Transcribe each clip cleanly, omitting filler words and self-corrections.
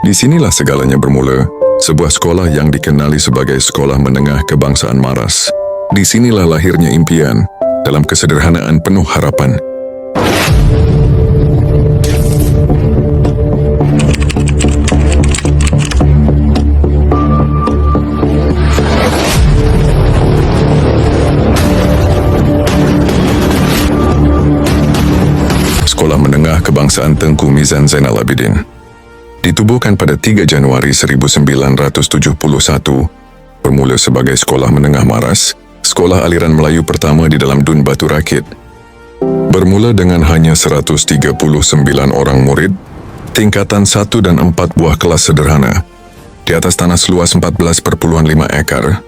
Di sinilah segalanya bermula, sebuah sekolah yang dikenali sebagai Sekolah Menengah Kebangsaan Maras. Di sinilah lahirnya impian, dalam kesederhanaan penuh harapan. Sekolah Menengah Kebangsaan Tengku Mizan Zainal Abidin ditubuhkan pada 3 Januari 1971, bermula sebagai Sekolah Menengah Maras, sekolah aliran Melayu pertama di dalam Dun Batu Rakit. Bermula dengan hanya 139 orang murid, tingkatan 1 dan 4 buah kelas sederhana, di atas tanah seluas 14,5 ekar.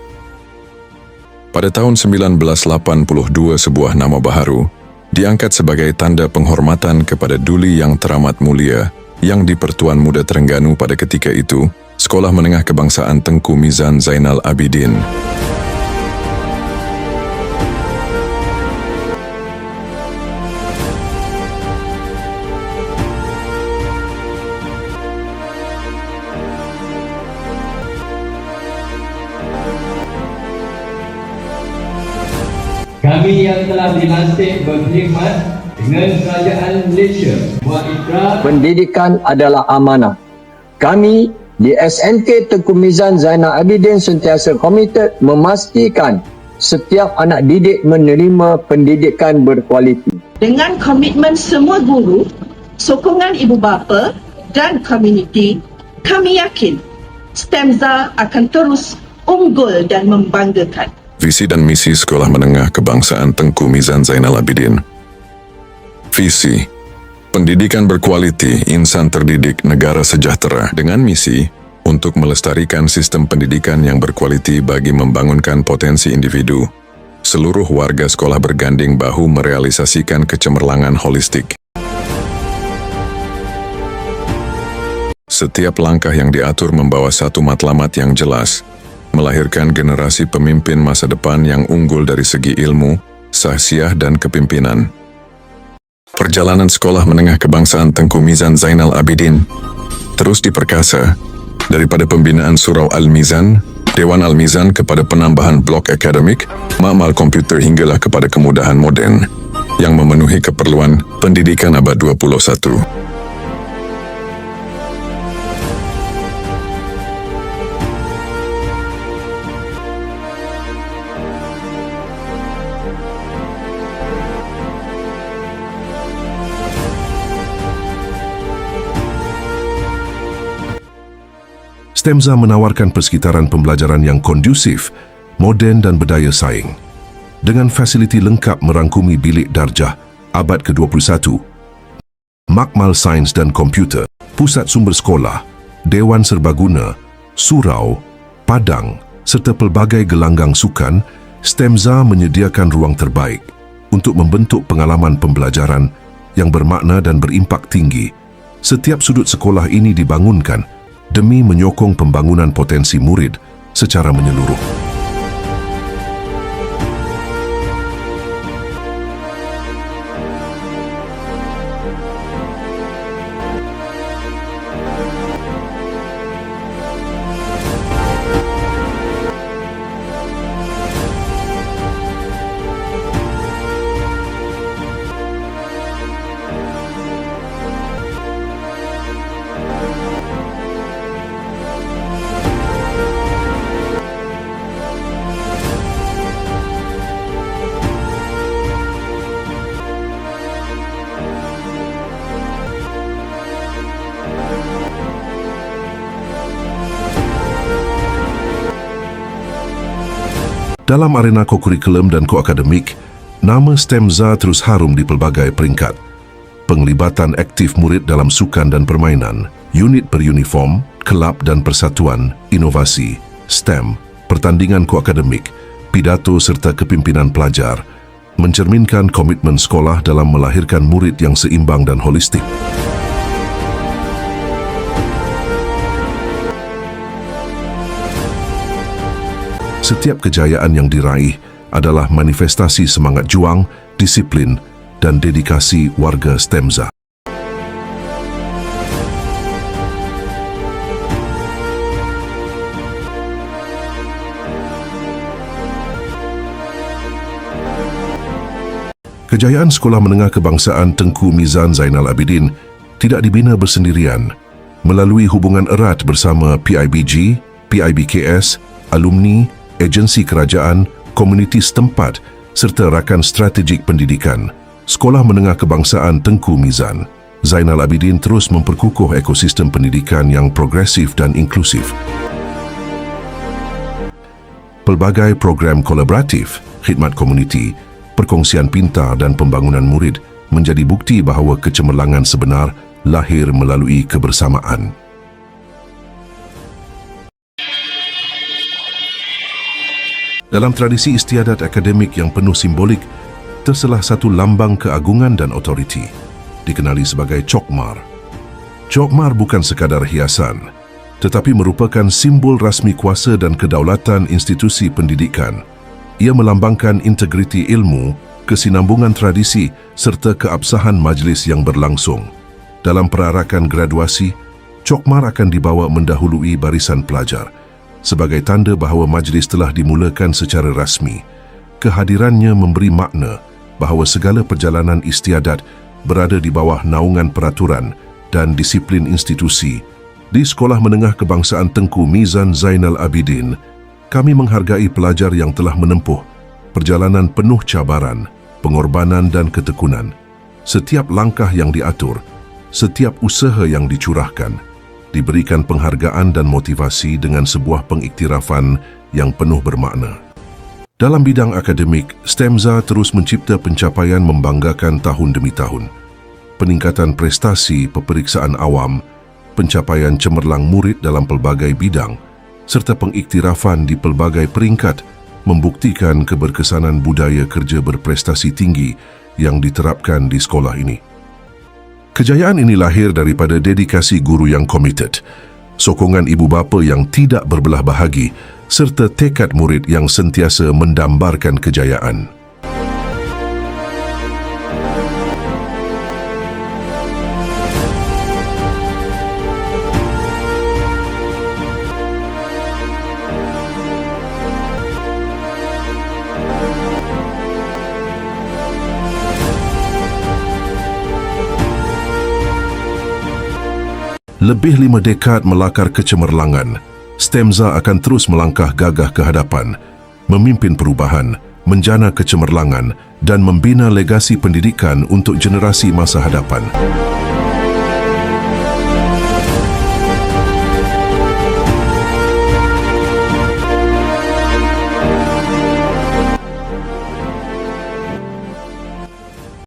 Pada tahun 1982, sebuah nama baharu diangkat sebagai tanda penghormatan kepada Duli yang teramat mulia yang di-Pertuan Muda Terengganu pada ketika itu, Sekolah Menengah Kebangsaan Tengku Mizan Zainal Abidin. Kami yang telah dilantik berkhidmat dengan Kerajaan Malaysia buat ikrar pendidikan adalah amanah. Kami di SMK Tengku Mizan Zainal Abidin sentiasa komited memastikan setiap anak didik menerima pendidikan berkualiti. Dengan komitmen semua guru, sokongan ibu bapa dan komuniti, kami yakin STEMZA akan terus unggul dan membanggakan. Visi dan misi Sekolah Menengah Kebangsaan Tengku Mizan Zainal Abidin. Visi, pendidikan berkualiti, insan terdidik, negara sejahtera, dengan misi untuk melestarikan sistem pendidikan yang berkualiti bagi membangunkan potensi individu. Seluruh warga sekolah berganding bahu merealisasikan kecemerlangan holistik. Setiap langkah yang diatur membawa satu matlamat yang jelas, melahirkan generasi pemimpin masa depan yang unggul dari segi ilmu, sahsiah dan kepimpinan. Perjalanan Sekolah Menengah Kebangsaan Tengku Mizan Zainal Abidin terus diperkasa daripada pembinaan Surau Al-Mizan, Dewan Al-Mizan kepada penambahan blok akademik, makmal komputer hinggalah kepada kemudahan moden yang memenuhi keperluan pendidikan abad 21. STEMZA menawarkan persekitaran pembelajaran yang kondusif, moden dan berdaya saing. Dengan fasiliti lengkap merangkumi bilik darjah abad ke-21, makmal sains dan komputer, pusat sumber sekolah, dewan serbaguna, surau, padang serta pelbagai gelanggang sukan, STEMZA menyediakan ruang terbaik untuk membentuk pengalaman pembelajaran yang bermakna dan berimpak tinggi. Setiap sudut sekolah ini dibangunkan demi menyokong pembangunan potensi murid secara menyeluruh. Dalam arena kokurikulum dan koakademik, nama STEMZA terus harum di pelbagai peringkat. Penglibatan aktif murid dalam sukan dan permainan, unit beruniform, kelab dan persatuan, inovasi, STEM, pertandingan koakademik, pidato serta kepimpinan pelajar, mencerminkan komitmen sekolah dalam melahirkan murid yang seimbang dan holistik. Setiap kejayaan yang diraih adalah manifestasi semangat juang, disiplin, dan dedikasi warga STEMZA. Kejayaan Sekolah Menengah Kebangsaan Tengku Mizan Zainal Abidin tidak dibina bersendirian. Melalui hubungan erat bersama PIBG, PIBKS, alumni, agensi kerajaan, komuniti setempat serta rakan strategik pendidikan, Sekolah Menengah Kebangsaan Tengku Mizan Zainal Abidin terus memperkukuh ekosistem pendidikan yang progresif dan inklusif. Pelbagai program kolaboratif, khidmat komuniti, perkongsian pintar dan pembangunan murid menjadi bukti bahawa kecemerlangan sebenar lahir melalui kebersamaan. Dalam tradisi istiadat akademik yang penuh simbolik, terselah satu lambang keagungan dan otoriti, dikenali sebagai cokmar. Cokmar bukan sekadar hiasan, tetapi merupakan simbol rasmi kuasa dan kedaulatan institusi pendidikan. Ia melambangkan integriti ilmu, kesinambungan tradisi serta keabsahan majlis yang berlangsung. Dalam perarakan graduasi, cokmar akan dibawa mendahului barisan pelajar sebagai tanda bahawa majlis telah dimulakan secara rasmi. Kehadirannya memberi makna bahawa segala perjalanan istiadat berada di bawah naungan peraturan dan disiplin institusi. Di Sekolah Menengah Kebangsaan Tengku Mizan Zainal Abidin, kami menghargai pelajar yang telah menempuh perjalanan penuh cabaran, pengorbanan dan ketekunan. Setiap langkah yang diatur, setiap usaha yang dicurahkan, diberikan penghargaan dan motivasi dengan sebuah pengiktirafan yang penuh bermakna. Dalam bidang akademik, STEMZA terus mencipta pencapaian membanggakan tahun demi tahun. Peningkatan prestasi peperiksaan awam, pencapaian cemerlang murid dalam pelbagai bidang, serta pengiktirafan di pelbagai peringkat membuktikan keberkesanan budaya kerja berprestasi tinggi yang diterapkan di sekolah ini. Kejayaan ini lahir daripada dedikasi guru yang komited, sokongan ibu bapa yang tidak berbelah bahagi, serta tekad murid yang sentiasa mendambarkan kejayaan. Lebih 5 dekad melakar kecemerlangan, STEMZA akan terus melangkah gagah ke hadapan, memimpin perubahan, menjana kecemerlangan dan membina legasi pendidikan untuk generasi masa hadapan.